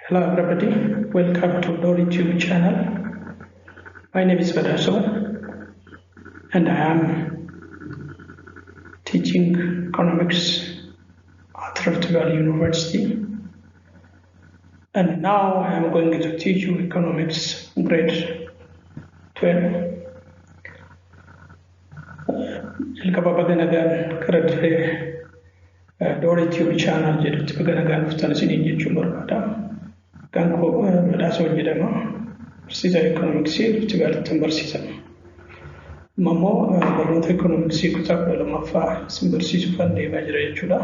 Hello everybody, welcome to Doorii Tube channel. My name is Badaso and I am teaching economics at Rift Valley University. And now I am going to teach you economics grade 12. Doorii Tube channel jedhutti baganagaan uftaan isiniin jechuun barbaada. Kan koo Badaasoo jedhama. Barsiisaa economicsii Rift Valleytti barsiisama. Ammoo barnoota economicsii kutaa 12ffaa isin barsiisuufan deemaa jira jechuudha.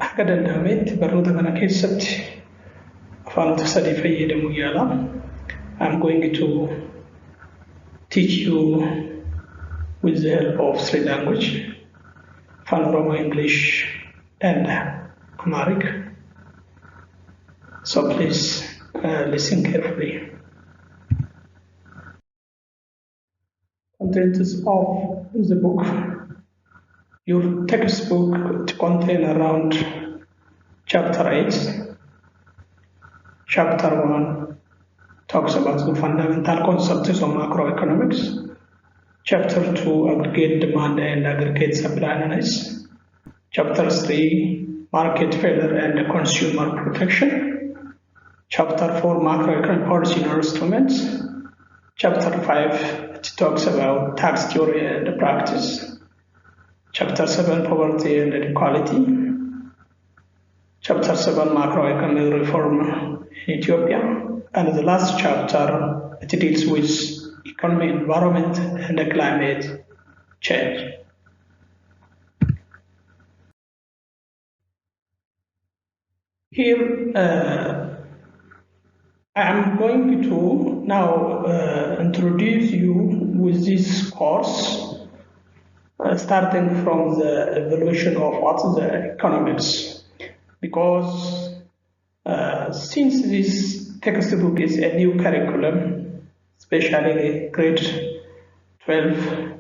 Akka danda'ametti barnoota kana keessatti afaanota sadii fayyadamuu yaala. I'm going to teach you with the help of three languages. Afan Oromo, English, and Amharic. So please listen carefully. Contents of the book. Your textbook contains around chapter 8. Chapter 1 talks about the fundamental concepts of macroeconomics. Chapter 2, aggregate demand and aggregate supply analysis. Chapter 3, market failure and consumer protection. Chapter 4, macroeconomic policy and instruments. Chapter 5, it talks about tax theory and practice. Chapter 7, poverty and inequality. Chapter 7, macroeconomic reform in Ethiopia. And the last chapter, it deals with economy, environment, and climate change. Here, I am going to now introduce you with this course, starting from the evolution of what is the economics, because since this textbook is a new curriculum, especially grade 12,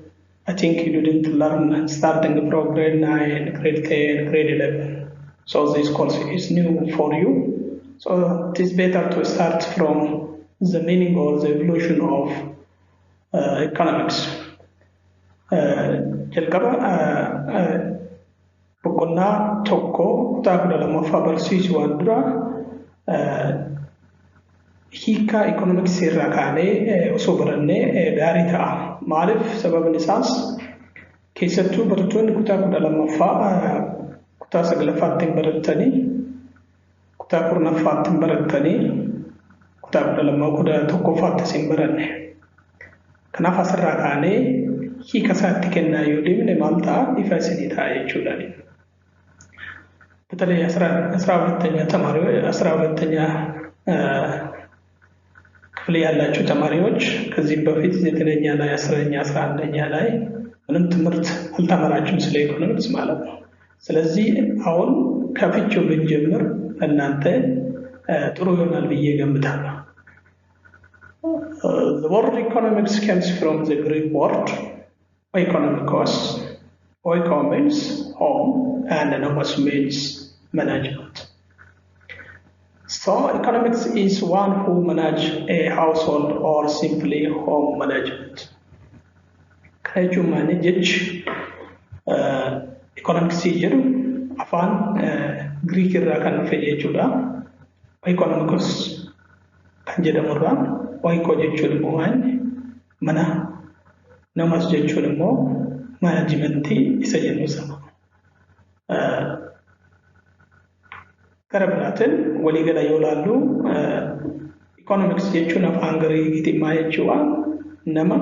I think you didn't learn starting from grade 9, grade 10, grade 11. So this course is new for you. So it is better to start from the meaning or the evolution of economics. Jalqaba boqonnaa tokko kutaa 12ffaa barsiisuu waan dura hiika economics irraa kaanee osoo barannee gaarii ta'a. Maaliif sababni isaas keessattuu barattoonni kutaa 12ffaa kutaa 9ffaatti baratanii kutaa 10ffaatti baratanii kutaa 11ffaatti isin baranne. Kanaaf asirraa kaanee hiika isaatti kennaa yoo deemne maal ta'a ifa isinii ta'a jechuudha. Batalee 12ኛ ተማሪዎች 12ኛ ክፍል ያላችሁ ተማሪዎች ከዚህ በፊት 9ኛ ላይ 10ኛ 11ኛ ላይ ምንም ትምህርት አልተማራችሁም ስለ ኢኮኖሚክስ ማለት ነው። ስለዚህ አሁን ከፍቼው ብንጀምር እናንተ ጥሩ ይሆናል ብዬ ገምታለሁ። The word economics comes from the Greek word oikonomikos. Oiko means home and nomos means management. So economics is one who manage a household or simply home management. Can you manage economics here? Afan Greek rakan fejechuda. Economicos kanjeda murra. Oiko jechuun mo'an mana namas jechuun mo managementii isa jennu sama. Karabiratin waligala yoo laallu economics jechuun afaan Giriikiitiin maal jechuudha nama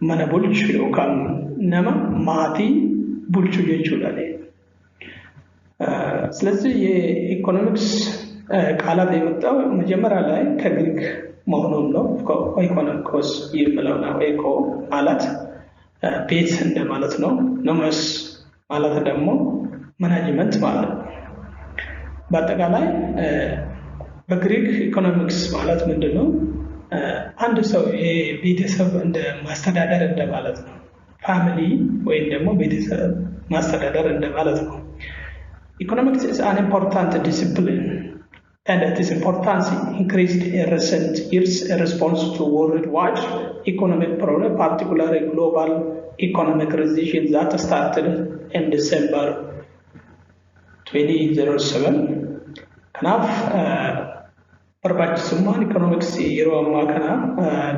mana bulchu yookaan nama maatii bulchu jechuudha. ስለዚህ የኢኮኖሚክስ ቃላት የመጣው መጀመሪያ ላይ ከግሪክ መሆኑን ነው። ኢኮኖሚኮስ የሚለው ነው። ኢኮ ማለት ቤት እንደማለት ነው። ኖመስ ማለት ደግሞ ማኔጅመንት ማለት ነው። በአጠቃላይ በግሪክ ኢኮኖሚክስ ማለት ምንድነው? አንድ ሰው የቤተሰብ እንደ ማስተዳደር እንደማለት ነው። ፋሚሊ ወይም ደግሞ ቤተሰብ ማስተዳደር እንደማለት ነው። Economics is an important discipline, and its importance increased in recent years in response to worldwide economic problems, particularly global economic recession that started in December 2007. Kanaaf barbaachisummaan economics yeroo ammaa kana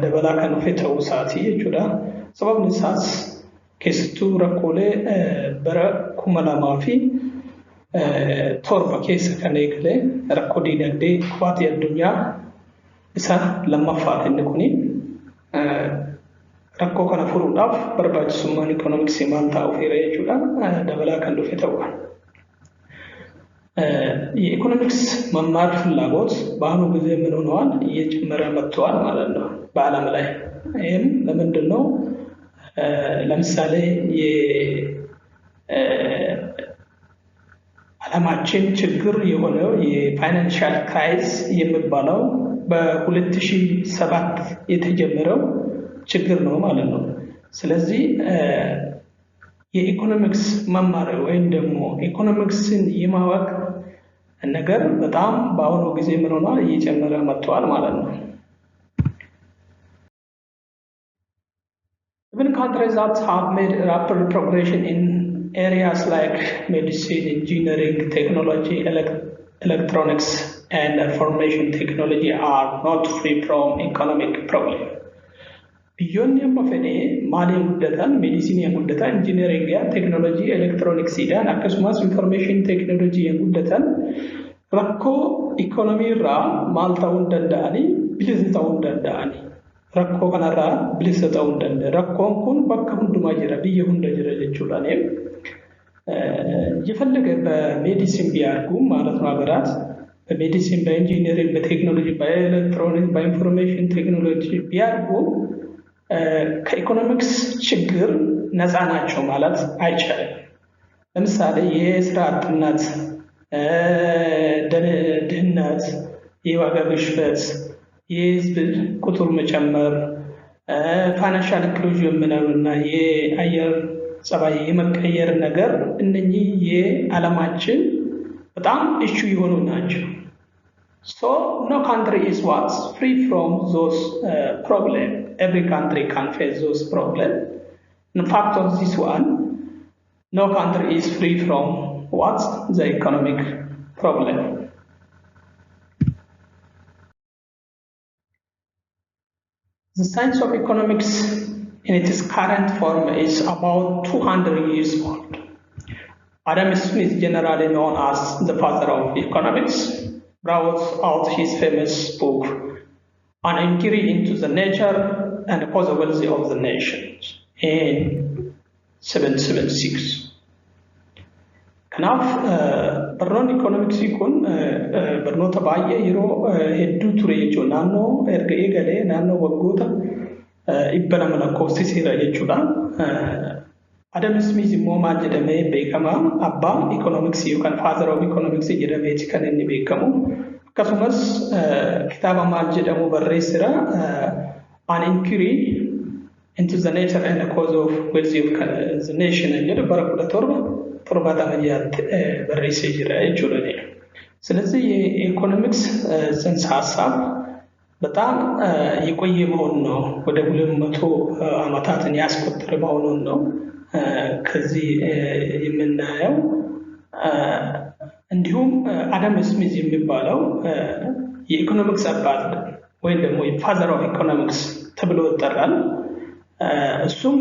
dabalaa kan dhufe ta'uu isaati jechuudha. Sababni isaas keessattuu rakkoolee bara 2007 keessa kan eegale rakkoo diinagdee kufaatii addunyaa isa lammaffaadha inni kuni. Rakkoo kana furuudhaaf barbaachisummaan economics maal ta'uu fi jechuudha dabalaa kan dhufe ta'udha. የኢኮኖሚክስ መማር ፍላጎት በአሁኑ ጊዜ ምን ሆነዋል? እየጨመረ መጥቷል ማለት ነው በዓለም ላይ። ይህም ለምንድን ነው? ለምሳሌ የዓለማችን ችግር የሆነው የፋይናንሻል ክራይሲስ የሚባለው በ2007 የተጀመረው ችግር ነው ማለት ነው። ስለዚህ የኢኮኖሚክስ መማር ወይም ደግሞ ኢኮኖሚክስን የማወቅ ነገር በጣም በአሁኑ ጊዜ ምን ሆኗል? እየጨመረ መጥቷል ማለት ነው። Even countries that have made rapid progression in areas like medicine, engineering, technology, electronics, and information technology are not free from economic problems. Biyyoonni amma fedhe maaliin guddatan meedisinii guddatan injineeringi teknoolojii elektirooniksiidhaan akkasumas information teknoolojii guddatan rakkoo ikonomii irraa maal ta'uu danda'anii bilisa ta'uu danda'anii rakkoo kanarraa bilisa ta'uu danda'a. Rakkoon kun bakka hundumaa jira biyya hunda jira jechuudhaan የፈለገ በሜዲሲን ቢያርጉ ማለት ነው ሀገራት በሜዲሲን በኢንጂነሪንግ በቴክኖሎጂ በኤሌክትሮኒክስ በኢንፎርሜሽን ቴክኖሎጂ ቢያርጉ ከኢኮኖሚክስ ችግር ነፃ ናቸው ማለት አይቻልም። ለምሳሌ የስራ አጥነት፣ ድህነት፣ የዋጋ ግሽበት፣ የህዝብ ቁጥር መጨመር፣ ፋይናንሻል ኢንክሉዥን የምንለውና የአየር ጸባይ የመቀየር ነገር እነኚህ የዓለማችን በጣም ኢሹ የሆኑ ናቸው። So no country is free from those problems. Every country can face those problems. In fact of this one, no country is free from the economic problem. The science of economics in its current form is about 200 years old. Adam Smith, generally known as the father of economics, brought out his famous book, An Inquiry into the Nature and Causality of the Nations, in 776. Kanaaf barnoonni economicsii kun barnoota baay'ee yeroo hedduu ture jechuudha. Naannoo erga eegalee naannoo waggoota 200 lakkoofsiseera jechuudha. Adam Smith immoo maal jedhamee beekama? Abbaa economicsii yookaan father of economics jedhameeti kan inni beekamu. Akkasumas kitaaba maal jedhamu barreessira An Inquiry into the Nature and the Causality of the Nation jedhu bara 1770 barreessee jira jechuudha. ስለዚህ የኢኮኖሚክስ ጽንሰ ሀሳብ በጣም የቆየ መሆን ነው። ወደ 200 ዓመታትን ያስቆጠረ መሆኑን ነው ከዚህ የምናየው። እንዲሁም አዳም ስሚዝ የሚባለው የኢኮኖሚክስ አባት ወይም ደግሞ ፋዘር ኦፍ ኢኮኖሚክስ ተብሎ ይጠራል። እሱም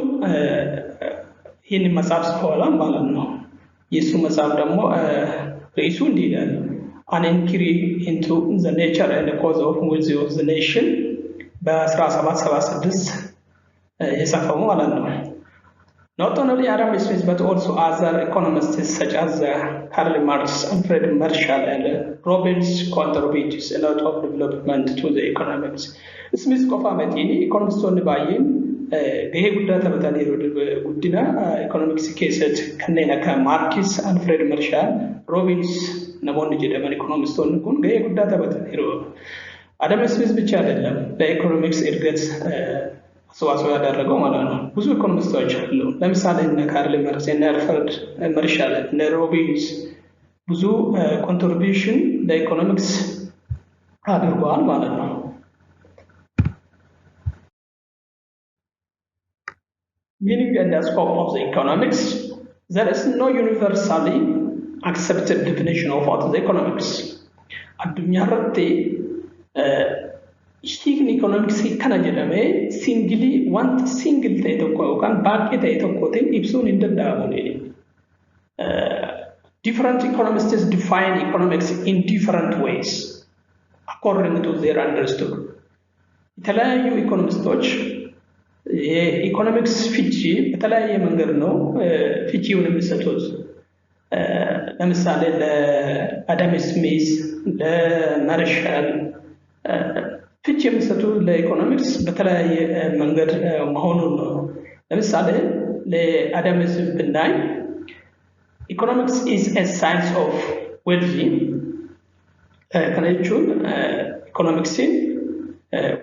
ይህን መጽሐፍ ጽፏል ማለት ነው። የሱ መጽሐፍ ደግሞ ርዕሱ እንዲህ ይላል An Inquiry into the Nature and the Causality of the Nation በ1776 የጻፈው ማለት ነው። Not only Adam Smith but also other economists such as Karl Marx, Alfred Marshall, and Robbins contributed a lot of development to the economics. Smith qofaamati economistonni baay'een gahee guddaa taphataniiru guddina economics keessatti kanneen akka Marx, Alfred Marshall, Robbins namoonni jedhaman economistonni kun gahee guddaa taphataniiru. Adam Smith ብቻ አይደለም ለኢኮኖሚክስ እድገት አስተዋጽኦ ያደረገው ማለት ነው። ብዙ ኢኮኖሚስቶች አሉ። ለምሳሌ እነ ካርል ማርክስ፣ እነ አልፍሬድ ማርሻል፣ እነ ሮቢንስ ብዙ ኮንትሪቢዩሽን ለኢኮኖሚክስ አድርጓል ማለት ነው። Meaning and the scope of the economics, there is no universally accepted definition of what is economics. Addunyaa irratti hiikni economics kana jedhamee singilii wanta singil ta'e tokko yookaan baay'ee ta'e tokkootiin ibsuun hin danda'amu. Different economists define economics in different ways according to their understanding. የተለያዩ ኢኮኖሚስቶች የኢኮኖሚክስ ፍቺ በተለያየ መንገድ ነው ፍቺውን የሚሰጡት። ለምሳሌ ለአዳም ስሚዝ፣ ለማርሻል ፍቺ የሚሰጡት ለኢኮኖሚክስ በተለያየ መንገድ መሆኑን ነው። ለምሳሌ ለአዳም ስሚዝ ብናይ economics is a science of well-being. Kanachuun economicsin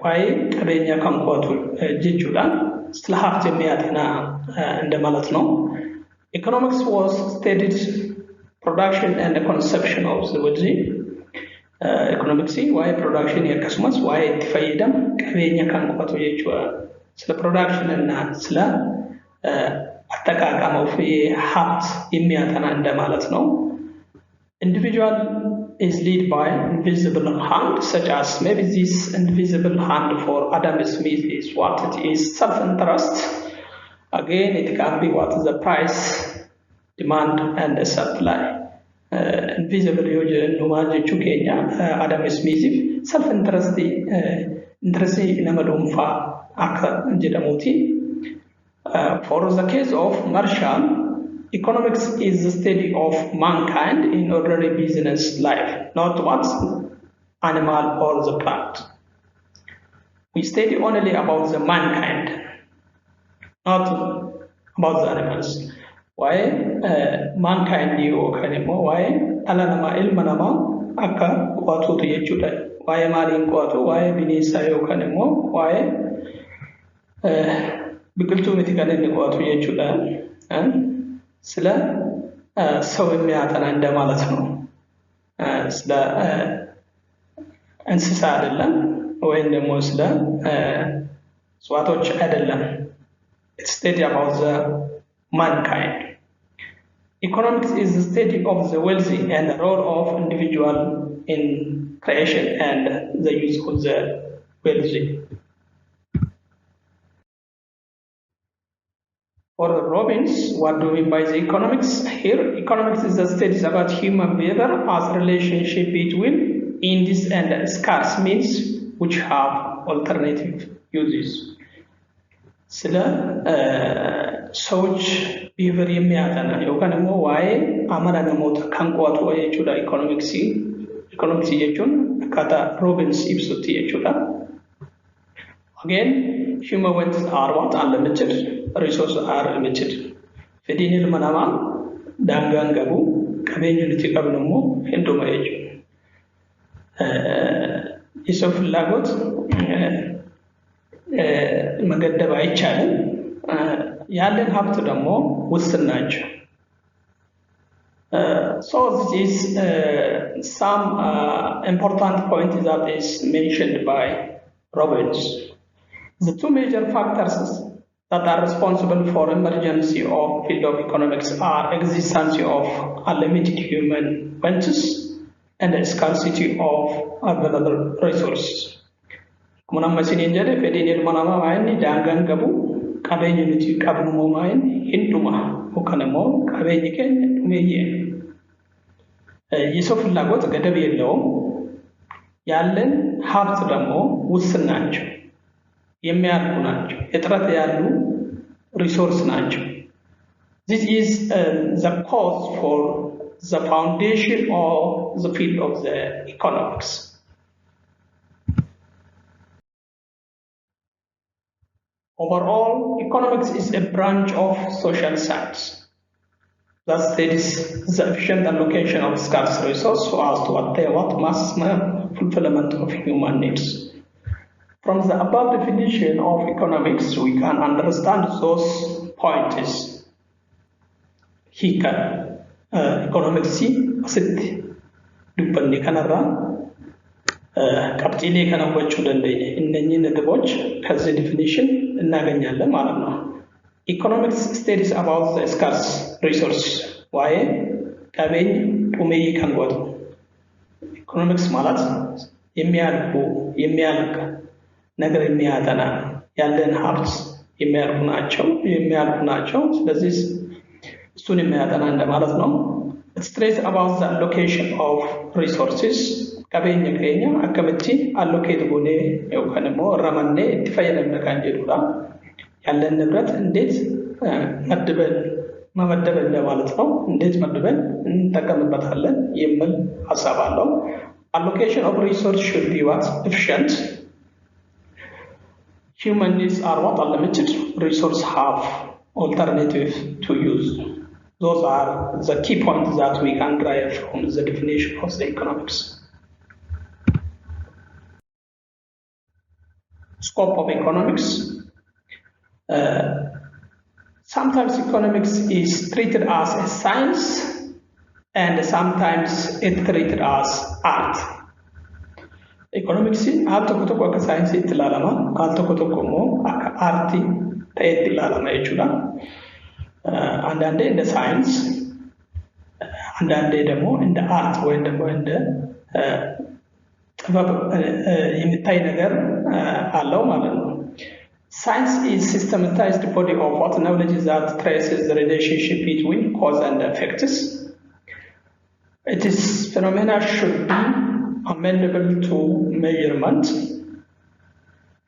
waa'ee qabeenya kan qo'atu jechuudha. Sila haft የሚያጠና እንደማለት ነው። Economics was studied production and the consumption of the well-being. Economicsin waa'ee production akkasumas waa'ee itti fayyadama qabeenya kan qo'atu jechuudha. Sila production እና ስለ አጠቃቀም of ሀብት የሚያጠና እንደማለት ነው። Individual is led by invisible hand, such as maybe this invisible hand for Adam Smith is what it is self-interest. Again, it can be what is the price, demand, and the supply. Invisible numaje chukenya Adam Smith self-interest interest inamadumfa akka jedhamuti. For the case of Marshall, economics is the study of mankind in ordinary business life, not what animal or the plant. We study only about the mankind, not about the animals. Why mankind you can why alanama ilmanama akka watu to yechuda why malin watu why binisa yo kanemo why biqiltuu miti kan inni qo'atu jechuudha. ስለ ሰው የሚያጠና እንደማለት ነው። ስለ እንስሳ አይደለም ወይም ደግሞ ስለ እጽዋቶች አይደለም። It's study about the mankind. Economics is the study of the wealthy and the role of individual in creation and the use of the wealthy. For Robbins, what do we mean by the economics? Here, economics is the studies about human behavior as relationship between indices and scarce means which have alternative uses. ስለ ሰዎች ቢሄቪየር የሚያጠና yookaan immoo waa'ee amala namoota kan qo'atu jechuudha economics jechuun akkaataa Robbins ibsutti jechuudha. Again, human wants are what unlimited, resources are limited. Fedhiin ilma namaa daangaan qabu, qabeenyi nuti qabnu immoo hunduma jechuudha. Isoo ፍላጎት መገደብ አይቻልም። ያለን ሀብት ደግሞ ውስን ናቸው። So this is some important point that is mentioned by Robbins. The two major factors that are responsible for emergency of field of economics are existence of unlimited human wants and the scarcity of available resources. Kumana sinin jade fedhiin ilma namaa waa'inni daangaan qabu qabeenyi nuti qabnu maayin hinduma yookaan immoo qabeenyi keenya dhumeeyyee የሰው ፍላጎት ገደብ የለውም። ያለን ሀብት ደግሞ ውስን ናቸው፣ የሚያልቁ ናቸው፣ እጥረት ያሉ ሪሶርስ ናቸው። This is the cause for the foundation of the field of the economics. Overall, economics is a branch of social science that studies the efficient allocation of scarce resources so as to attain what maximum fulfillment of human needs. From the above definition of economics, we can understand those points. He can ኢኮኖሚክስ አስት ዱበኔ ከነራ ቀብጢሌ ከነወቹ ደንደኝ እነኚህ ነጥቦች ከዚህ ዲፊኒሽን እናገኛለን ማለት ነው። ኢኮኖሚክስ ስቴዲስ አባውት ዘ ስካርስ ሪሶርስ ዋይ ቀበኝ ጡሜይ ከንጎት ኢኮኖሚክስ ማለት የሚያልቅ ነገር የሚያጠና ያለን ሀብት የሚያልቁ ናቸው። ስለዚህ እሱን የሚያጠና እንደማለት ነው። It states about the allocation of resources ቀበኝ ከኛ አከመቲ አሎኬት ጎኔ የውከነሞ ረመኔ እትፈየለም ካንጀዱላ ያለን ንብረት እንዴት መመደብ እንደማለት ነው። እንዴት መድበን እንጠቀምበታለን የሚል ሐሳብ አለው። Allocation of resources should be what? Efficient. Human needs are what? Unlimited. Resources have alternative to use. Those are the key points that we can derive from the definition of the economics. Scope of economics. Sometimes economics is treated as a science and sometimes it's treated as art. Economics alto kutoko aka science itlalama alto kutoko mo aka art itlalama ይችላ አንዳንዴ እንደ ሳይንስ አንዳንዴ ደግሞ እንደ አርት ወይም ደግሞ እንደ ጥበብ የሚታይ ነገር አለው ማለት ነው። Science is systematized body of what knowledge that traces the relationship between cause and effects. Its phenomena should be amenable to measurement.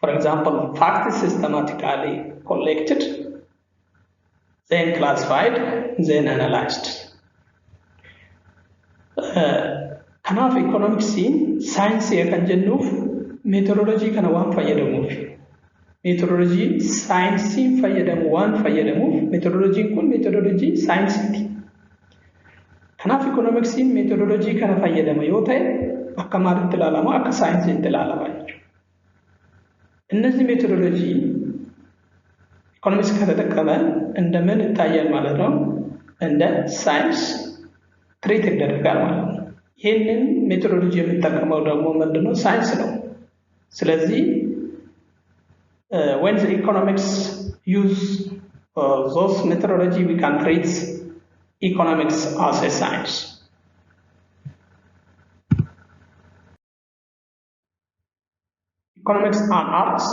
For example, facts systematically collected, then classified, then analyzed. Kanaaf economics science kan jennuuf methodology kana waan fayyadamuuf methodology science fayyadamu waan fayyadamuuf methodology kun methodology science ti. Kanaaf economics methodology kana fayyadama yoo ta'e akka maalitti ilaalama akka science itti ilaalama jechuudha. እነዚህ ሜቶዶሎጂ ኢኮኖሚክስ ከተጠቀመ እንደምን ይታያል ማለት ነው? እንደ ሳይንስ ትሪት ይደረጋል ማለት ነው። ይሄንን ሜቶዶሎጂ የሚጠቀመው ደግሞ ምንድነው? ሳይንስ ነው። ስለዚህ when the economics use those methodology we can treat economics as a science. Economics and arts.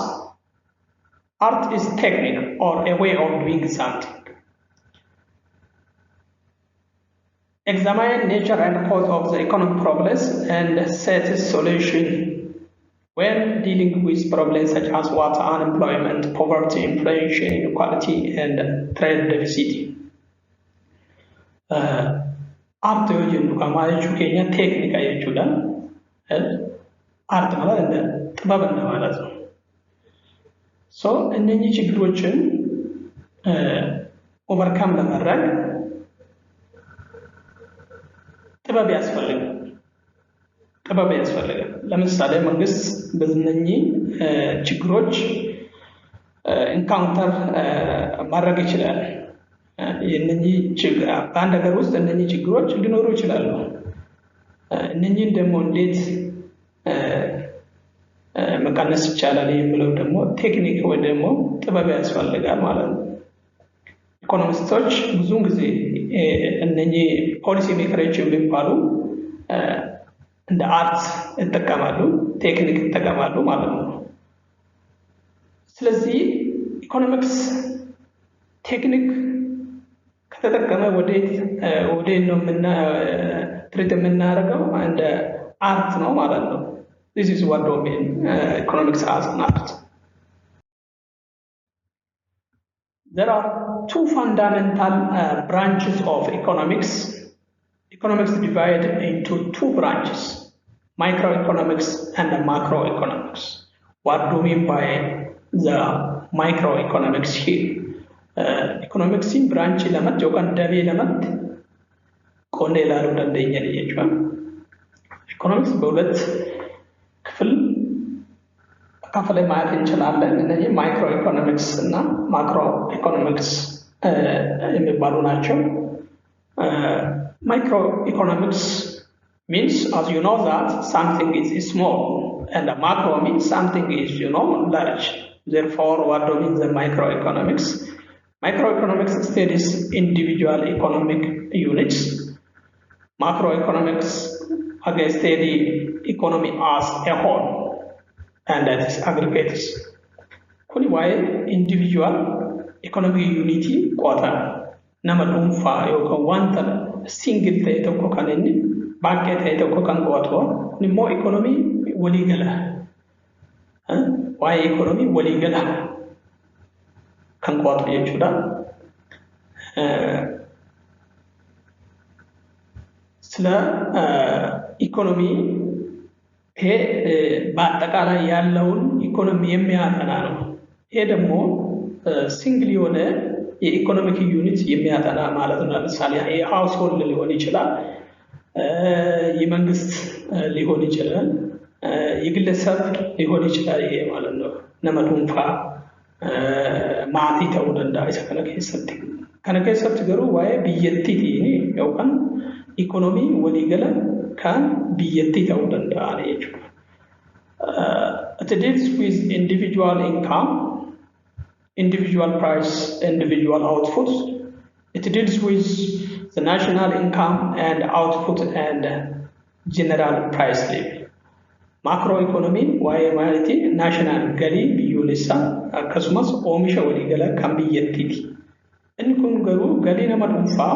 Art is technique or a way of doing something. Examine nature and cause of the economic problems and set a solution when dealing with problems such as water, unemployment, poverty, inflation, inequality, and trade deficit. Art is a technique. Art ጥበብ እንደማለት ነው። ሶ እነኚህ ችግሮችን ኦቨርካም ለማድረግ ጥበብ ያስፈልጋል። ለምሳሌ መንግስት በእነኚህ ችግሮች ኢንካውንተር ማድረግ ይችላል። የእነኚህ በአንድ ሀገር ውስጥ እነኚህ ችግሮች ሊኖሩ ይችላሉ። እነኚህን ደግሞ እንዴት መቀነስ ይቻላል የሚለው ደግሞ ቴክኒክ ወይ ደግሞ ጥበብ ያስፈልጋል ማለት ነው። ኢኮኖሚስቶች ብዙውን ጊዜ እነኚህ ፖሊሲ ሜከሮች የሚባሉ እንደ አርት ይጠቀማሉ፣ ቴክኒክ ይጠቀማሉ ማለት ነው። ስለዚህ ኢኮኖሚክስ ቴክኒክ ከተጠቀመ ወዴት ነው ትሪት የምናደርገው? እንደ አርት ነው ማለት ነው። This is what domain economics has an art. There are two fundamental branches of economics. Economics is divided into two branches, microeconomics and macroeconomics. What do we mean by the microeconomics here? Economics in branch lamat jokan dabe lamat konde lalu dan denya diye. Economics በሁለት ክፍል ከፍለ ማየት እንችላለን። እነዚህ ማይክሮ ኢኮኖሚክስ እና ማክሮ ኢኮኖሚክስ የሚባሉ ናቸው። Microeconomics means, as you know, that something is small, and macro means something is, large. Therefore, what means the microeconomics? Microeconomics studies individual economic units. Macroeconomics again study economy as a whole, and that is aggregates. Why individual economic unity quarter nama dhuunfaa yookaan wanta single ta'e tokko kan inni baay'ee ta'e tokko kan qo'atu kun immoo economy waliigala. Waa'ee economy waliigala kan qo'atu jechuudha. ስለ ኢኮኖሚ ይሄ በአጠቃላይ ያለውን ኢኮኖሚ የሚያጠና ነው። ይሄ ደግሞ ሲንግል የሆነ የኢኮኖሚክ ዩኒት የሚያጠና ማለት ነው። ለምሳሌ የሃውስሆልድ ሊሆን ይችላል፣ የመንግስት ሊሆን ይችላል፣ የግለሰብ ሊሆን ይችላል። ይሄ ማለት ነው nama dhuunfaa maatii ta'uu danda'a. Isa kana keessatti garuu waa'ee biyyattiitiin yookaan ኢኮኖሚin waliigala kan biyyattii ta'uu danda'an jechuudha. It deals with individual income, individual price, individual output. It deals with the national income and output and general price level. Macroeconomiin waa'ee maalitii national galii biyyoolessaa akkasumas oomisha waliigala kan biyyattiiti. Inni kun garuu galii nama dhuunfaa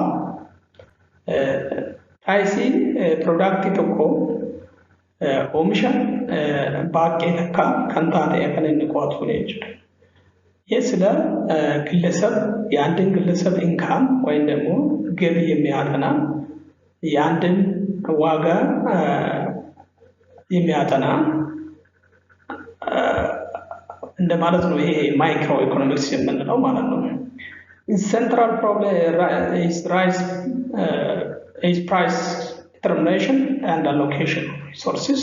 Price product tokko oomisha baay'ee takka kan taate kan inni qo'atu jechuudha. ይህ ስለ ግለሰብ የአንድን ግለሰብ ኢንካም ወይም ደግሞ ገቢ የሚያጠና የአንድን ዋጋ የሚያጠና እንደማለት ነው። ይሄ ማይክሮ ኢኮኖሚክስ የምንለው ማለት ነው። Central problem is price determination and allocation of resources.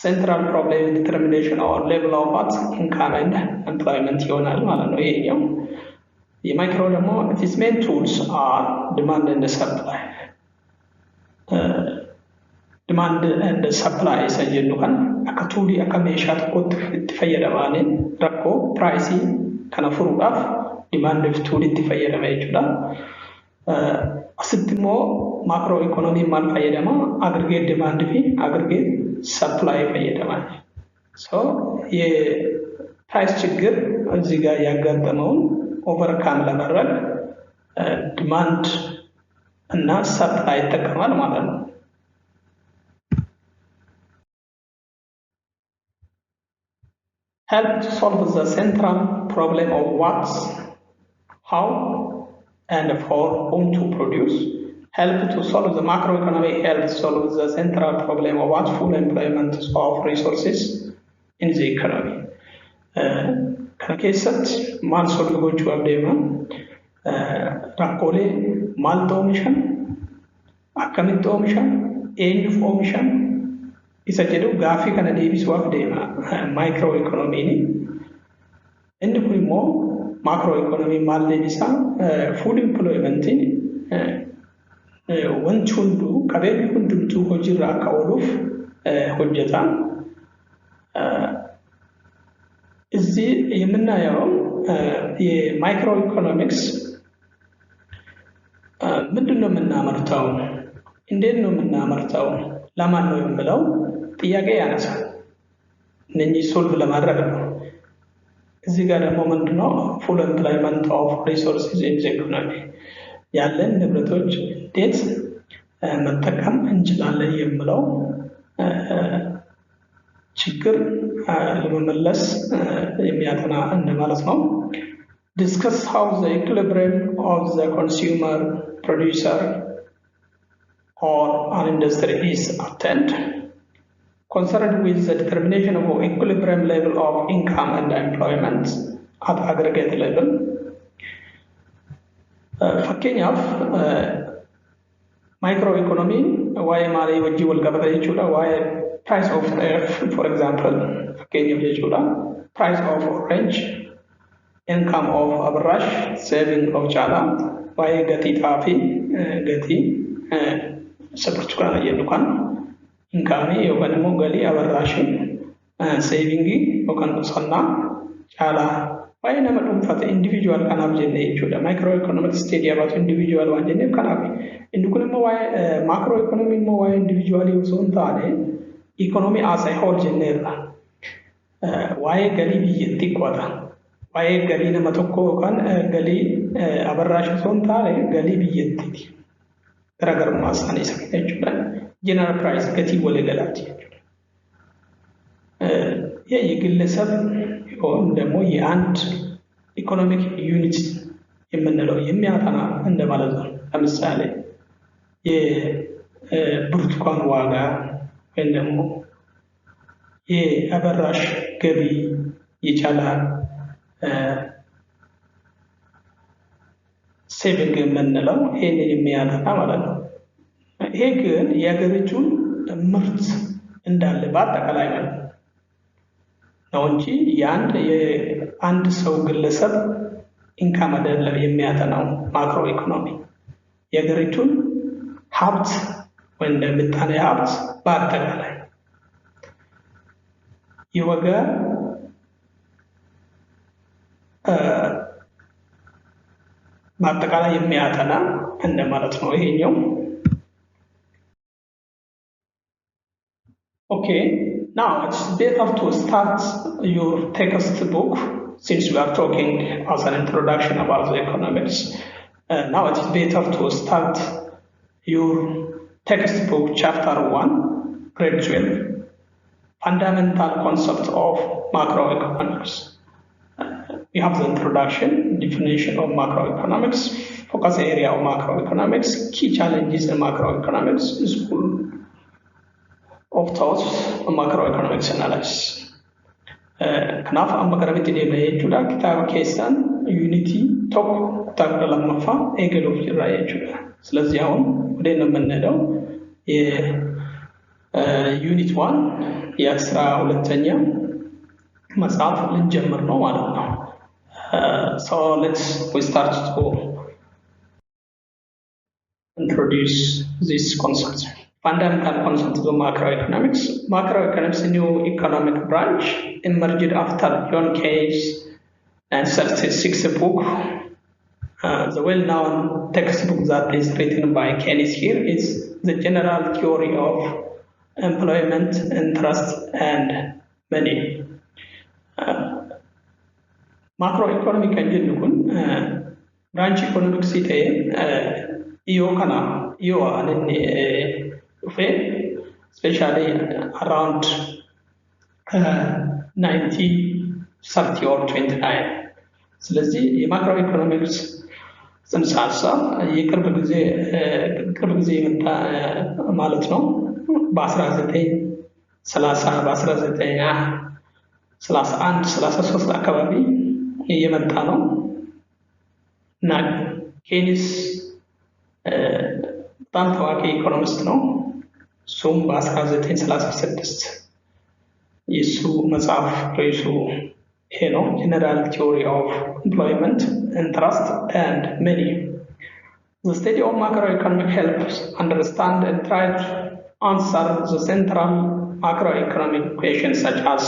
Central problem is determination or level of what income and employment ይሆናል ማለት ነው። ይሄኛው የማይክሮ ደግሞ its main tools are demand and supply. Demand and supply jennu kan akka tuulii akka meeshaa tokkotti itti fayyadamanii rakkoo pricing kana furuudhaaf demand of tool itti fayyadama jechuudha. Asitti immoo macro economy maal fayyadama? Aggregate demand fi aggregate supply fayyadama. So የፕራይስ ችግር እዚህ ጋር ያጋጠመውን ኦቨርካም ለማድረግ ዲማንድ እና ሰፕላይ ይጠቀማል ማለት ነው። Help to solve the central problem of what, how, and for whom to produce. Help to solve the macroeconomic help to solve the central problem of what full employment of resources in the economy. Kana keessatti maal solve gochuudhaaf deema? Rakkoolee maaltu oomishan? Akkamitti oomishan? Eenyuuf oomishan? Isa jedhu gaaffii kana deebisuudhaaf deema maayikiroo ikoonomiin. Inni kun immoo maakiroo ikoonomiin maal deebisaa? Fuul empilooyimentiin wanti hunduu qabeenyi hundumtuu hojiirra akka ooluuf hojjeta. እዚህ የምናየው የማይክሮ ኢኮኖሚክስ ምንድን ነው የምናመርተው? እንዴት ነው የምናመርተው? ለማን ነው የምለው ጥያቄ ያነሳል። እነኚህ ሶልቭ ለማድረግ ነው። እዚህ ጋር ደግሞ ምንድነው ፉል ኤምፕሎይመንት ኦፍ ሪሶርሲስ ኢን ዘ ኢኮኖሚ ያለን ንብረቶች እንዴት መጠቀም እንችላለን የምለው ችግር ለመመለስ የሚያጠና እንደማለት ነው። Discuss how the equilibrium of the consumer, producer, or an industry is attained. Concerned with the determination of equilibrium level of income and employment at aggregate level. Fakkeenyaaf microeconomy waa'ee maalii wajjin wal qabata jechuudha. Waa'ee price of for example fakkeenyaaf jechuudha. Price of orange, income of abrash, saving of chala, waa'ee gatii xaafii gatii burtukaana jennu kan inkaamii yookaan immoo galii abarraashii seevingii yookaan qusannaa caalaa waa'ee nama dhuunfate individual kanaaf jennee jechuudha. Micro economic study about individual waan jenneef kanaaf inni kun immoo waa'ee macro economy immoo waa'ee individualii osoo hin taane economy as a whole jenneerra. Waa'ee galii biyyattii qo'ata. Waa'ee galii nama tokkoo yookaan galii abarraashii osoo hin taane galii biyyattiiti. Garaagarummaa isaanii isa jechuudha. General price gatii waliigalaati jechuudha. የግለሰብ ወይም ደግሞ የአንድ ኢኮኖሚክ ዩኒት የምንለው የሚያጠና እንደማለት ነው። ለምሳሌ የብርቱካን ዋጋ ወይም ደግሞ የአበራሽ ገቢ የቻለ ሴቪንግ የምንለው ይሄንን የሚያጠና ማለት ነው። ይሄ ግን የሀገሪቱን ምርት እንዳለ በአጠቃላይ ማለት ነው እንጂ የአንድ ሰው ግለሰብ ኢንካም አይደለም የሚያጠናው ማክሮ ኢኮኖሚ የሀገሪቱን ሀብት ወይም ምጣኔ ሀብት በአጠቃላይ የዋጋ በአጠቃላይ የሚያጠና እንደማለት ነው ይሄኛው። Okay, now it's better to start your textbook since we are talking as an introduction about the economics. Now it is better to start your textbook chapter 1, grade 12, fundamental concept of macroeconomics. We have the introduction, definition of macroeconomics, focus area of macroeconomics, key challenges in macroeconomics, school of thoughts on macroeconomics analysis. Kanaaf amma garamitti deemnee jechuudha. Kitaaba keessaan unity tokko kitaaba lammaffaa eegaluuf jirra jechuudha. ስለዚህ አሁን ወደ የምንሄደው የዩኒት 1 የ12ኛ መጽሐፍ ልንጀምር ነው ማለት ነው። So we start to introduce this concept. Fundamental concepts of macroeconomics. Macroeconomics is a new economic branch emerged after John Keynes and 36 book. The well-known textbook that is written by Keynes here is The General Theory of Employment, Interest, and Money. Macroeconomic engine branch economics is especially around 1930 or 29. ስለዚህ የማክሮ ኢኮኖሚክስ ጽንሰ ሐሳብ የቅርብ ጊዜ የመጣ ማለት ነው። በ1930 በ1931 33 አካባቢ የመጣ ነው እና ኬኒስ በጣም ታዋቂ ኢኮኖሚስት ነው። እሱም በ1936 የሱ መጽሐፍ ርዕሱ ይሄ ነው፣ ጀነራል ቲዮሪ ኦፍ ኤምፕሎይመንት ኢንትረስት ኤንድ መኒ። The study of macroeconomic helps understand and try to answer the central macroeconomic questions such as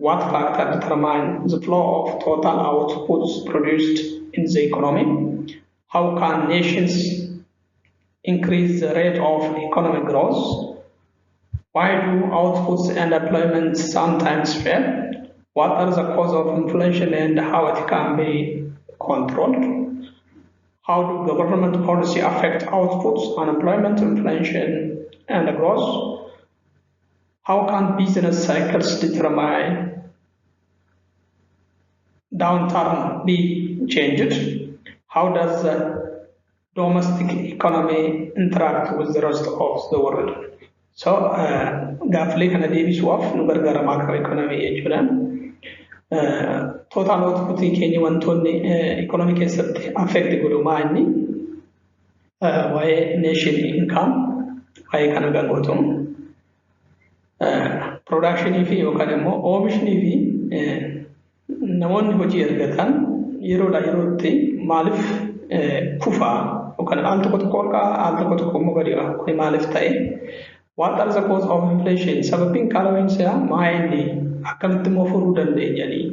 what factors determine the flow of total outputs produced in the economy, how can nations increase the rate of economic growth, why do outputs and employment sometimes fail, what are the causes of inflation and how it can be controlled, how do government policy affect outputs, unemployment, inflation, and growth, how can business cycles determine downturn be changed, how does the domestic economy interact with the rest of the world. So gaaflee kana deebisuuf nu gargaara macroeconomy jechuudhaan total output keenya wantoonni economy keessatti affect godhu maanni waa'ee nation income waa'ee kana gangotu production fi yookaan immoo oomishnii fi namoonni hojii argatan yeroodha yerootti maaliif kufa yookaan al tokko olkaa al tokko immoo gadi bu'a. Kuni maaliif ta'e? What are the cause of inflation? Sababiin qaala'insaa maali? Akkamitti immoo furuu dandeenyanii?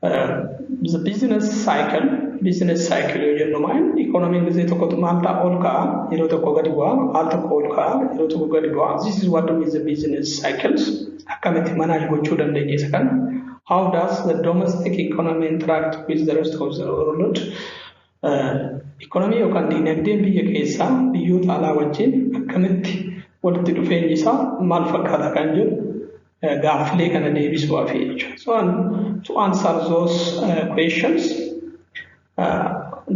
The business cycle yoo jennu maal economic gisee tokkotu maaltaa ol ka'a yeroo tokko gadi bu'a al tokko ol ka'a yeroo tokko gadi bu'a. This is what is the business cycles. Akkamitti manage gochuu dandeenya isa kana? How does the domestic economy interact with the rest of the world? Economy yookaan dinagdeen biyya keessaa biyyoota alaa wajjin akkamitti walitti dhufeenyi isaa maal fakkaata kan jedhu gaaffilee kana deebisuudhaaf jechuudha. So to answer those questions,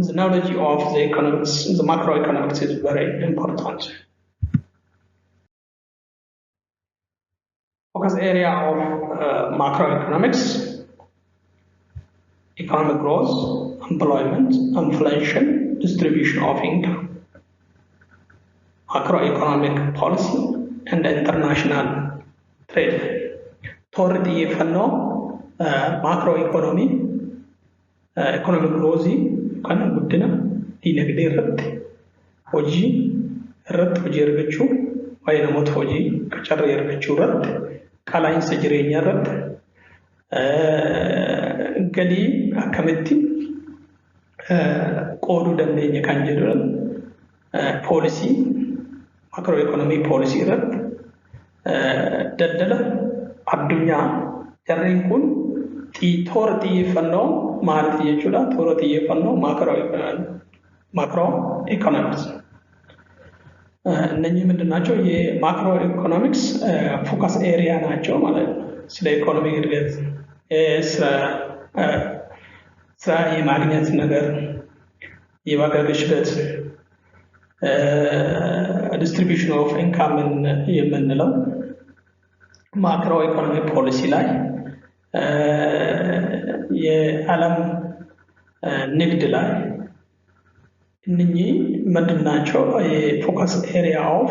the knowledge of the economics, the macroeconomics is very important. Focus area of macroeconomics: economic growth, employment, inflation, distribution of income, macroeconomic policy, and international trade. Toorri macroeconomy, economic growth kan guddina dinagdee irratti hojii argachuu waa'ee namoota hojii qacarrii argachuu irratti qaala'insa jireenyaa irratti galii akkamitti qooduu dandeenya kan jedhu poolisii macroeconomy policy irratti daldala addunyaa jarreen kun toora xiyyeeffannoo maaliiti jechuudha. Toora xiyyeeffannoo macroeconomics እነኚህ ምንድን ናቸው? የማክሮ ኢኮኖሚክስ ፎከስ ኤሪያ ናቸው ማለት ነው። ስለ ኢኮኖሚ እድገት፣ ስራ የማግኘት ነገር፣ የዋጋ ግሽበት፣ ዲስትሪቢዩሽን ኦፍ ኢንካምን የምንለው ማክሮ ኢኮኖሚ ፖሊሲ ላይ የዓለም ንግድ ላይ እነኚህ ምንድን ናቸው? የፎከስ ኤሪያ ኦፍ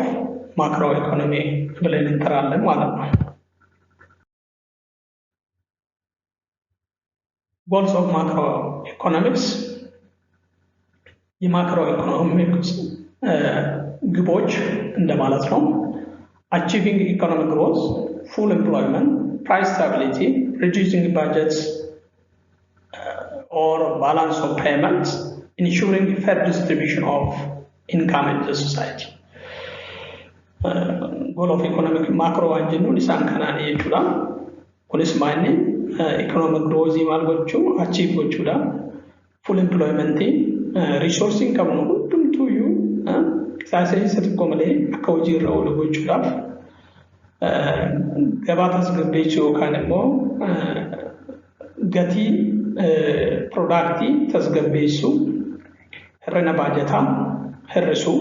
ማክሮ ኢኮኖሚ ብለን እንጠራለን ማለት ነው። ጎልስ ኦፍ ማክሮ ኢኮኖሚክስ የማክሮ ኢኮኖሚክስ ግቦች እንደማለት ነው። አቺቪንግ ኢኮኖሚክ ግሮዝ፣ full employment, price stability, reducing budgets or balance of payments, ensuring fair distribution of income in the society. Goal of economic macro anjennu isaan kanaan jechuudha. Kunis maanni economic growth maal gochuu achieve gochuudha. Full employment, resourcing qabnu hundumtuuyyuu qisaasa'insa tokko malee akka hojii irra oolu gochuudhaaf gabaa tasgabbeessuu yookaan immoo gatii piroodaktii tasgabbeessuu, hir'ina baajataa hir'isuu,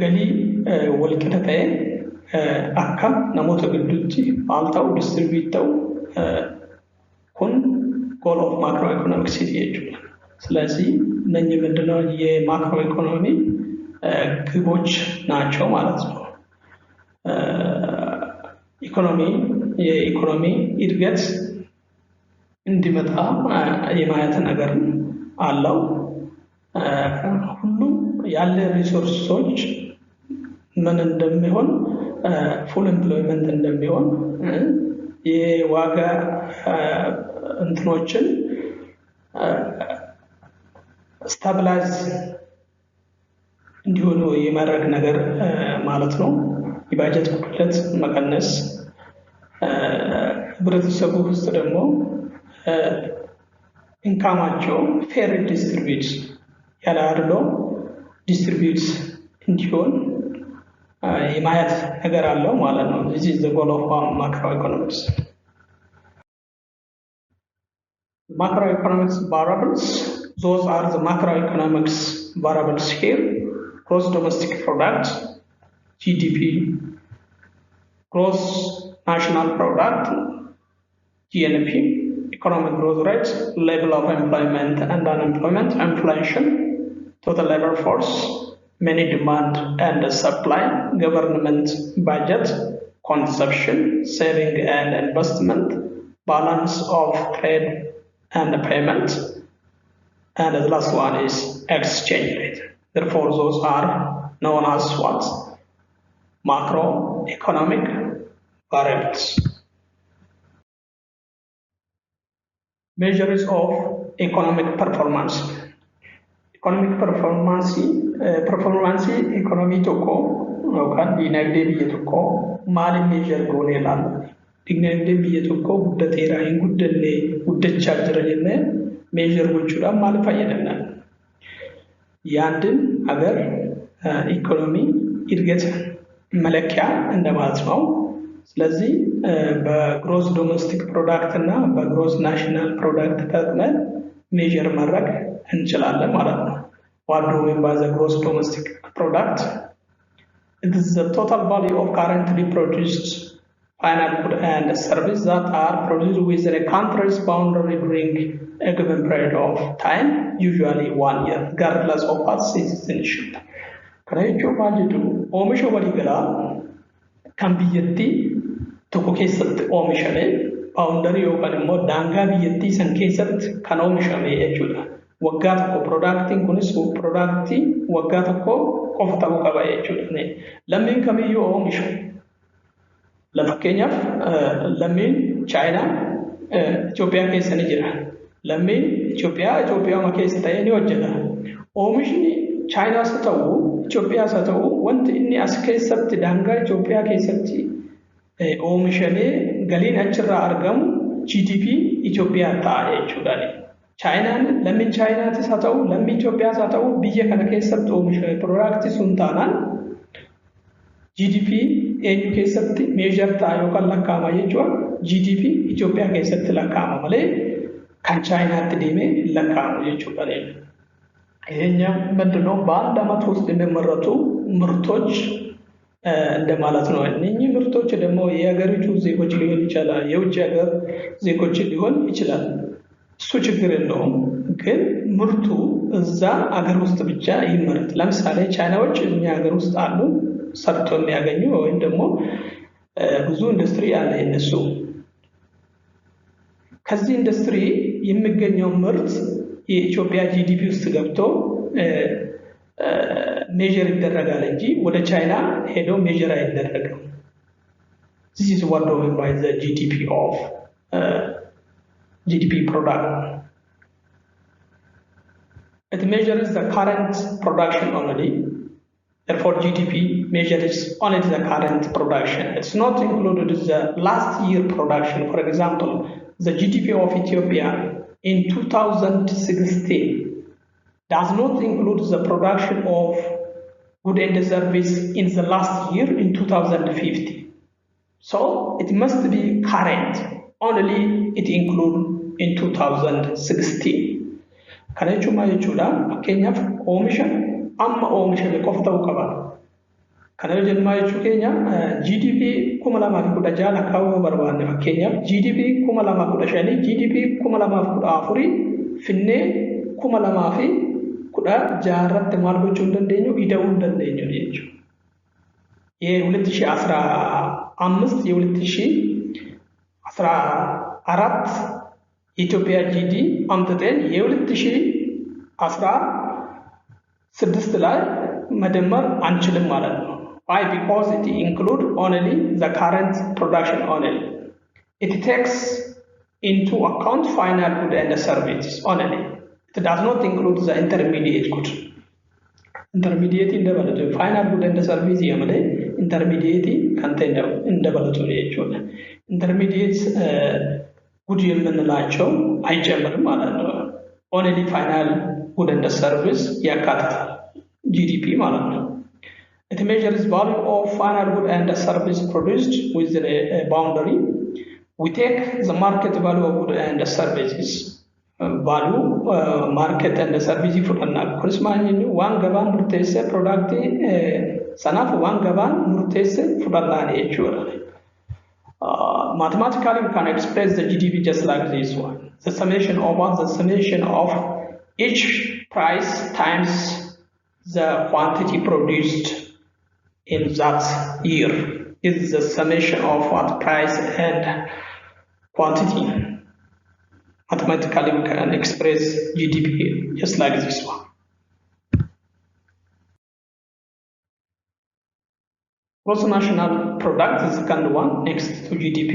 galii walqixa ta'e akka namoota gidduutti maal ta'u distribuut ta'u kun goal of macroeconomics jechuudha. ስለዚህ እነኚህ ምንድነው የማክሮ ኢኮኖሚ ግቦች ናቸው ማለት ነው። የኢኮኖሚ እድገት እንዲመጣ የማየት ነገር አለው። ሁሉም ያለ ሪሶርሶች ምን እንደሚሆን ፉል ኤምፕሎይመንት እንደሚሆን የዋጋ እንትኖችን ስታብላይዝ እንዲሆኑ የማድረግ ነገር ማለት ነው። የባጀት ጉድለት መቀነስ፣ ህብረተሰቡ ውስጥ ደግሞ ኢንካማቸው ፌር ዲስትሪቢዩት ያለ አድሎ ዲስትሪቢዩት እንዲሆን የማየት ነገር አለው ማለት ነው። this is the goal of macroeconomics. Macroeconomics variables, those are the macroeconomics variables here: gross domestic product, GDP, gross national product, GNP, economic growth rate, level of employment and unemployment, inflation, total labor force, money demand and supply, government budget, consumption, saving and investment, balance of trade and payment, and the last one is exchange rate. Therefore, those are known as what? Macroeconomic variables. Measures of economic performance. Economic performance economy tokko yookaan dinagdee biyya tokko maaliin measure goonee ilaalla? Dinagdee biyya tokko guddateera hin guddanne guddachaa jira jennee measure gochuudhaan maal fayyadamna? Yaandin ሀገር ኢኮኖሚ እድገት መለኪያ እንደማለት ነው። ስለዚህ በግሮስ ዶሜስቲክ ፕሮዳክት እና በግሮስ ናሽናል ፕሮዳክት ተጠቅመን ሜዥር ማድረግ እንችላለን ማለት ነው። What do we mean by the gross domestic product? It is the total value of currently produced final good and service that are produced within a country's boundary during a given period of time, usually 1 year, regardless of its citizenship. Kana jechuun maal jedhu oomisha waliigalaa kan biyyattii tokko keessatti oomishame baawundarii yookaan immoo daangaa biyyattii san keessatti kan oomishame jechuudha. Waggaa tokko piroodaaktiin kunis piroodaaktii waggaa tokko qofa ta'uu qaba jechuudha. Lammiin kamiyyuu oomishu. Fakkeenyaaf lammiin Chaayinaa Itoophiyaa keessa ni jira. Lammiin Itoophiyaa keessa ta'ee ni hojjeta. Oomishni Chaayinaas haa ta'u Itoophiyaas haa ta'u wanti inni as keessatti daangaa Itoophiyaa keessatti oomishamee galiin achirraa argamu GDP Itoophiyaa ta'a jechuudha. Chaayinaan lammiin Chaayinaatis haa ta'u lammii Itoophiyaas haa ta'u biyya kana keessatti oomishame piroodaaktii sun taanaan GDP eenyu keessatti meeshaa ta'a yookaan lakkaa'ama jechuudha. GDP Itoophiyaa keessatti lakkaa'ama malee kan Chaayinaatti deemee lakkaa'amu jechuudha. ይሄኛው ምንድነው? በአንድ ዓመት ውስጥ የሚመረቱ ምርቶች እንደማለት ነው። እነኚህ ምርቶች ደግሞ የሀገሪቱ ዜጎች ሊሆን ይችላል፣ የውጭ ሀገር ዜጎች ሊሆን ይችላል። እሱ ችግር የለውም። ግን ምርቱ እዛ ሀገር ውስጥ ብቻ ይመረት። ለምሳሌ ቻይናዎች እኛ ሀገር ውስጥ አሉ ሰርቶ የሚያገኙ ወይም ደግሞ ብዙ ኢንዱስትሪ አለ የነሱ። ከዚህ ኢንዱስትሪ የሚገኘው ምርት የኢትዮጵያ ጂዲፒ ውስጥ ገብቶ ሜዥር ይደረጋል እንጂ ወደ ቻይና ሄዶ ሜዥር አይደረግም። This is what we mean by the GDP of GDP product. It measures the current production only. Therefore, GDP measures only the current production. It's not included the last year production. For example, the GDP of Ethiopia in 2016 does not include the production of goods and service in the last year in 2050. So it must be current. Only it include in 2016. Kana jechuudha fakkeenyaaf oomisha amma oomishame qofa ta'uu qaba. Kana jechuu keenya GDP 2016 lakkaa'uu barbaanne fakkeenyaaf GDP 2015 GDP 2014 finnee 2016 irratti maal gochuu hin dandeenyu ida'uu hin dandeenyu jechuudha. የ2015 የ2014 የኢትዮጵያ ጂዲ አምጥተን የ2016 ላይ መደመር አንችልም ማለት ነው። Why? Because it includes only the current production only. It takes into account final good and services only. It does not include the intermediate good. Intermediate in the final good and service yamale intermediate contain in the intermediate good የምንላቸው አይጨምርም ማለት ነው። only final good and service ያካትታል GDP ማለት ነው። It measures value of final good and service produced within a boundary. We take the market value of good and services value market and service fudhanna kunismaani waan gabaan murteesse product sanaaf waan gabaan murteesse fudhanna jechuudha. Mathematically we can express the GDP just like this one. The summation of each price times the quantity produced in that year is the summation of what price and quantity. automatically we can express GDP just like this one. Gross national product is the second one next to GDP.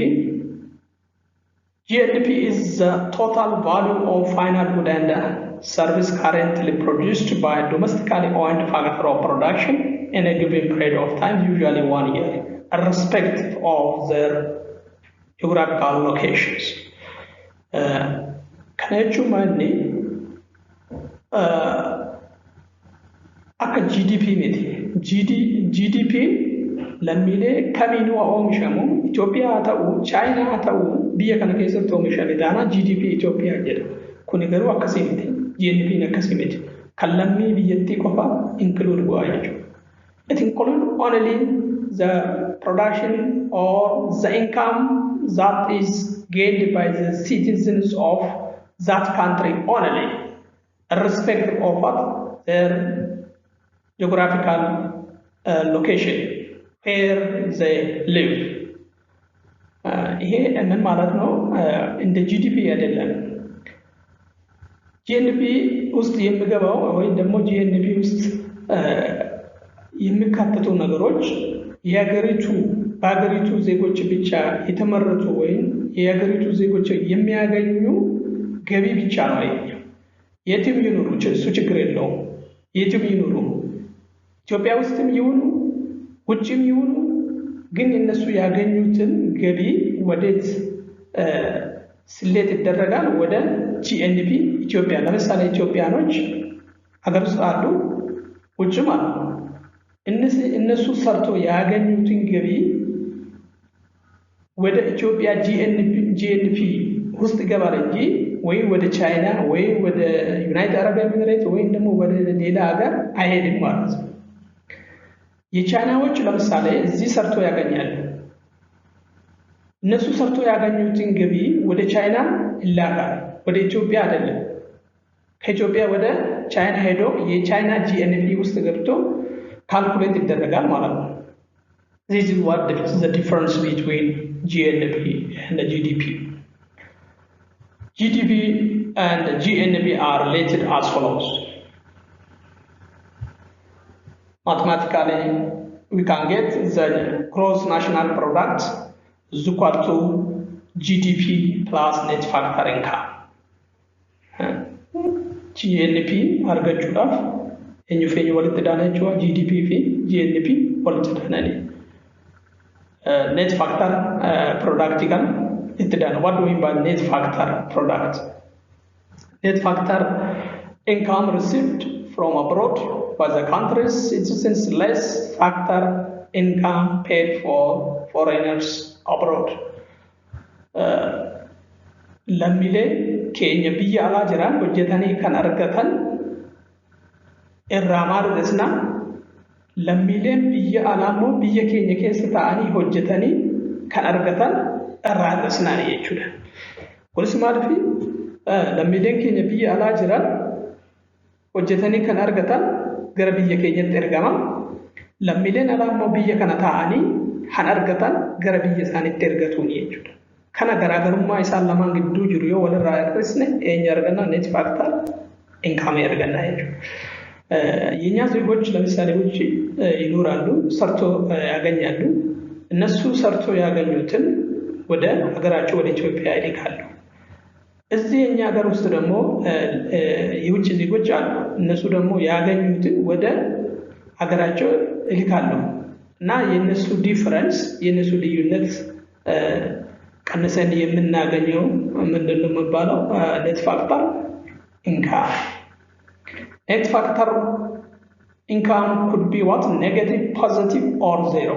GDP is the total value of final good and service currently produced by domestically owned factor of production in a given period of time, usually 1 year, irrespective of their geographical locations. Can you money GDP lammiilee kamiinuu oomishamu Itoophiyaa haa ta'u Chaayinaa haa ta'u biyya kana keessatti oomishame taana GDP Itoophiyaa jedhama. Kuni garuu akkasii miti. GNP akkasii miti. Kan lammii biyyattii qofa include go'a jechuudha. It includes only the production or the income that is gained by the citizens of that country only, irrespective of what their geographical location. Where they live. Here and then in the GDP adela. GNP ust yemigaba or in the mo GNP ust yemikatatu nagaroch yagaritu bagaritu zegoch bicha itamarratu ወይም yagaritu zegoch የሚያገኙ ገቢ ብቻ ነው። የትም ይኑሩ እሱ ችግር የለውም። የትም ይኑሩ ኢትዮጵያ ውስጥም ይሁኑ ውጭም ይሁኑ ግን እነሱ ያገኙትን ገቢ ወዴት ስሌት ይደረጋል ወደ GNP ኢትዮጵያ ለምሳሌ ኢትዮጵያኖች ሀገር ውስጥ አሉ ውጭም አሉ እነሱ ሰርቶ ያገኙትን ገቢ ወደ ኢትዮጵያ GNP ውስጥ ይገባል እንጂ ወይ ወደ ቻይና ወይ ወደ ዩናይትድ አረብ ኤሚሬትስ ወይ ደግሞ ወደ ሌላ ሀገር አይሄድም ማለት ነው። የቻይናዎች ለምሳሌ እዚህ ሰርቶ ያገኛሉ እነሱ ሰርቶ ያገኙትን ገቢ ወደ ቻይና ይላካል ወደ ኢትዮጵያ አይደለም ከኢትዮጵያ ወደ ቻይና ሄዶ የቻይና GNP ውስጥ ገብቶ ካልኩሌት ይደረጋል ማለት ነው This is what the difference between GNP and the GDP GDP and GNP are related as follows Mathematically, we can get the gross national product is equal to GDP plus net factor income. GNP argachuudhaaf eenyu feenya walitti daana jechuudha GDP fi GNP walitti daanani. Net factor product kan itti daana. What do we mean by net factor product? Net factor income received from abroad by the country's citizens less factor income paid for foreigners abroad. Lammiilee keenya biyya alaa jiran hojjetanii kan argatan irraa maal desna lammiileen biyya alaa immoo biyya keenya keessa ta'anii hojjetanii kan argatan irraa desna jechuudha. Kunis maaliif lammiileen keenya biyya alaa jiran hojjetanii kan argatan gara biyya keenyatti ergama lammiileen alaa immoo biyya kana ta'anii kan argatan gara biyya isaaniitti ergatuun jechuudha. Kana garaagarummaa isaan lamaan gidduu jiru yoo walirraa hir'isne eenyu arganna net factor income arganna jechuudha. የኛ ዜጎች ለምሳሌ ውጪ ይኖራሉ ሰርቶ ያገኛሉ እነሱ ሰርቶ ያገኙትን ወደ ሀገራቸው ወደ ኢትዮጵያ ይልካሉ እዚህ የኛ ሀገር ውስጥ ደግሞ የውጭ ዜጎች አሉ እነሱ ደግሞ ያገኙትን ወደ ሀገራቸው ይልካሉ እና የነሱ ዲፈረንስ የነሱ ልዩነት ቀንሰን የምናገኘው ምንድነው የሚባለው net factor income net factor income could be what negative positive or zero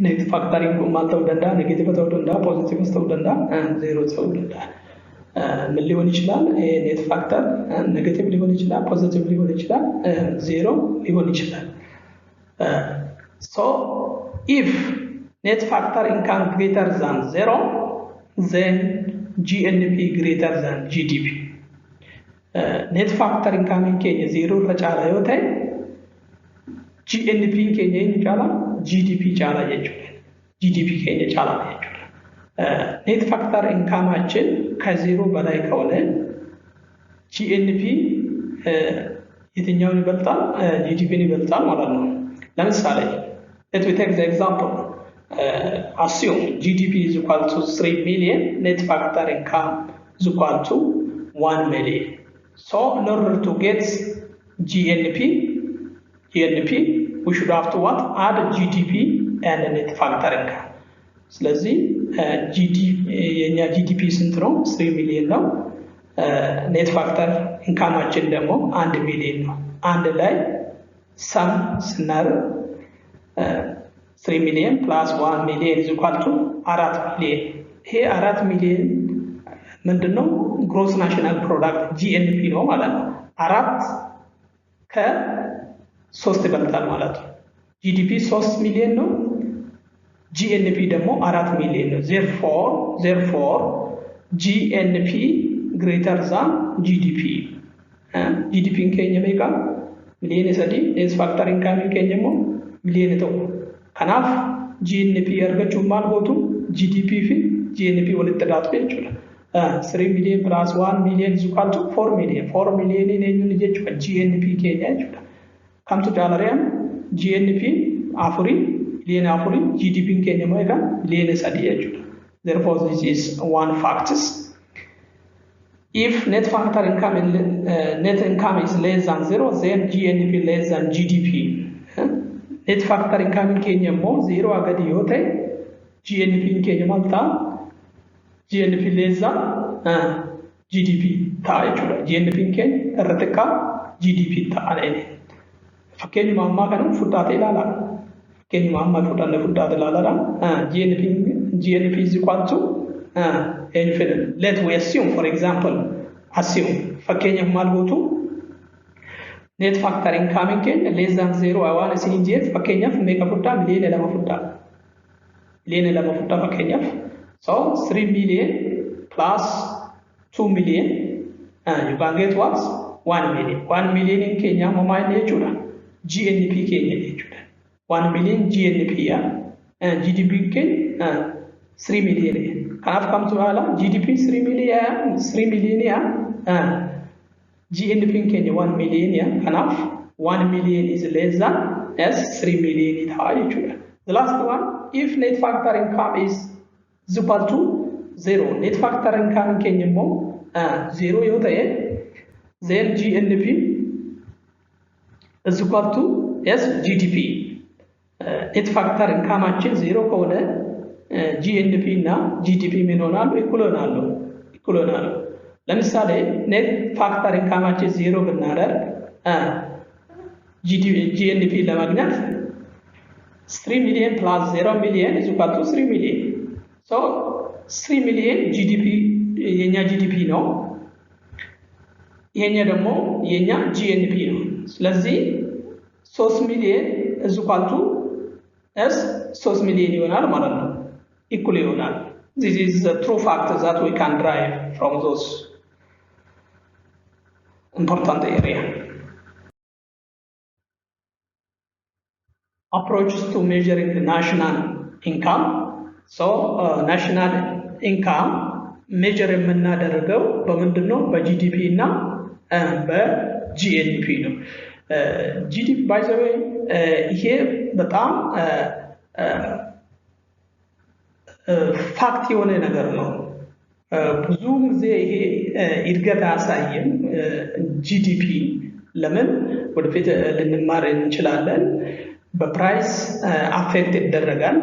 net factor income ማተው ደንዳ ኔጌቲቭ ተው ደንዳ ፖዚቲቭ ተው ደንዳ ዜሮ ተው ደንዳ ምን ሊሆን ይችላል net factor negative ሊሆን ይችላል positive ሊሆን ይችላል zero ሊሆን ይችላል so if net factor income greater than 0 then GNP greater than GDP net factor income keenya 0 caala yoo ta'e GNP keenya caala GDP caala jechuudha GDP keenya caala jechuudha ኔት ፋክተር ኢንካማችን ከዜሮ በላይ ከሆነ ጂኤንፒ የትኛውን ይበልጣል? ጂዲፒን ይበልጣል ማለት ነው። ለምሳሌ let me take the example. Assume GDP is equal to 3 million, net factor income is equal to 1 million. So in order to get GNP, we should have to what? Add GDP and net factor income. ስለዚህ GDP ስንት ነው? 3 ሚሊዮን ነው። ኔት ፋክተር ኢንካማችን ደግሞ 1 ሚሊዮን ነው። አንድ ላይ ሰም ስናደርግ 3 million plus 1 million is equal to 4 million. ይሄ 4 ሚሊዮን ምንድነው? ግሮስ ናሽናል ፕሮዳክት ጂኤንፒ ነው ማለት ነው። 4 ከ3 ይበልጣል ማለት ነው። ጂዲፒ 3 ሚሊዮን ነው። ጂኤንፒ ደግሞ 4 ሚሊዮን ነው። therefore ጂኤንፒ greater than GDP. GDP keenya meeqa? Miliyoona 3, net factor income keenya immoo miliyoona 1. Kanaaf GNP argachuun maal gootu? GDP fi GNP walitti dhaatu jechuudha. 3 million plus 1 million is equal to 4 million. 4 million eenyuun jechuudha? GNP keenya jechuudha. Kamtu jaalariyaan GNP afurii miliyoona 4, GDP keenya meeqa? Miliyoona 3 jechuudha. Therefore this is one factors. If net factor income net income is less than 0, then GNP less than GDP. Net factor income in Kenya more 0 agadi yote, GNP in Kenya malta, GNP less than GDP ta jechuudha. GNP in Kenya irratti GDP ta'an ene. Fakkeenyuma ammaa kana fudhatee ilaala. Fakkeenyuma ammaa fudhatee ilaala. GNP is equal to let we assume, for example, fakkeenya maal gootu net factor income keenya less than 0 waan isin jeef fakkeenyaaf meeqa fudhaa? miliyoona 2 fudhaa. Miliyoona 2 fudhaa fakkeenyaaf. So 3 million plus 2 million you can get what? 1 million. 1 million in Kenya mama jechuudha. GNP keenya jechuudha. 1 million GNP ya. GDP keenya 3 million. Kanaaf kamtu haala GDP 3 million ya. GNP keenya 1 million ya. Kanaaf 1 million is less than 3 million ta'a jechuudha. The last one, if net factor income is equal to 0, net factor income keenya immoo 0 yoo ta'e, then GNP is equal to GDP. Net factor income አችን 0 ከሆነ GNP እና GDP ምን ይሆናሉ? እኩል ይሆናሉ። ለምሳሌ ኔት ፋክተር ኢንካማችን 0 ብናደርግ GNP ለማግኘት 3 million plus 0 million is equal to 3 million. So 3 million GDP የኛ GDP ነው። ይሄኛ ደግሞ የኛ GNP ነው። ስለዚህ 3 million is equal to 3 million ይሆናል ማለት ነው። Equally ይሆናል. This is the true factors that we can derive from those important area. Approaches to measuring the national income. So national income measure የምናደርገው በምንድነው? በጂዲፒ እና በጂኤንፒ ነው። ጂዲፒ by the way ይሄ በጣም ፋክት የሆነ ነገር ነው። ብዙ ጊዜ ይሄ እድገት አያሳይም ጂዲፒ። ለምን? ወደፊት ልንማር እንችላለን። በፕራይስ አፌክት ይደረጋል።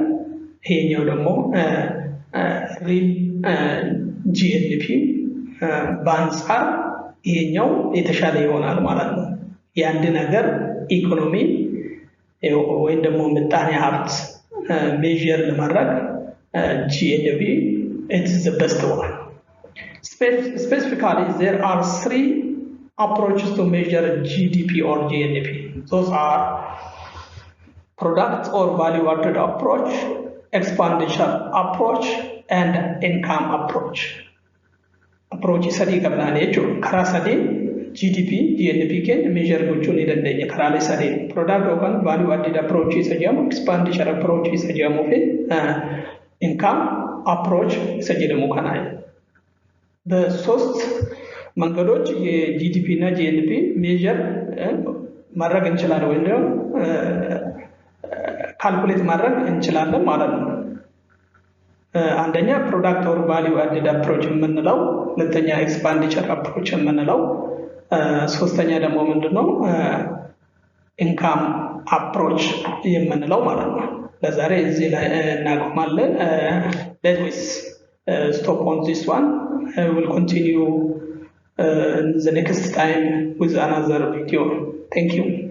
ይሄኛው ደግሞ ሪል ጂኤንፒ በአንጻር ይሄኛው የተሻለ ይሆናል ማለት ነው። የአንድ ነገር ኢኮኖሚ ወይም ደግሞ ምጣኔ ሀብት ሜዥር ለማድረግ GNP is the best one. Specifically, there are 3 approaches to measure GDP or GNP. Those are product or value-added approach, expenditure approach, and income approach. Approach sadii qabnaa jechuudha. Karaa sadii GDP, GNP keenya measure gochuu ni dandeenya. Karaalee sadii product yookaan value-added approach isa jedhamu, expenditure approach isa jedhamuu fi income አፕሮች ሰጀደሙ ከናይ በሶስት መንገዶች የጂዲፒ እና ጂኤንፒ ሜጀር ማድረግ እንችላለን ወይ ደግሞ ካልኩሌት ማድረግ እንችላለን ማለት ነው። አንደኛ ፕሮዳክት ኦር ቫልዩ አድድ አፕሮች የምንለው፣ ሁለተኛ ኤክስፓንዲቸር አፕሮች የምንለው፣ ሶስተኛ ደግሞ ምንድነው ኢንካም አፕሮች የምንለው ማለት ነው። ለዛሬ እዚህ ላይ እናቆማለን። let's stop on this one. We'll continue the next time with another video. Thank you.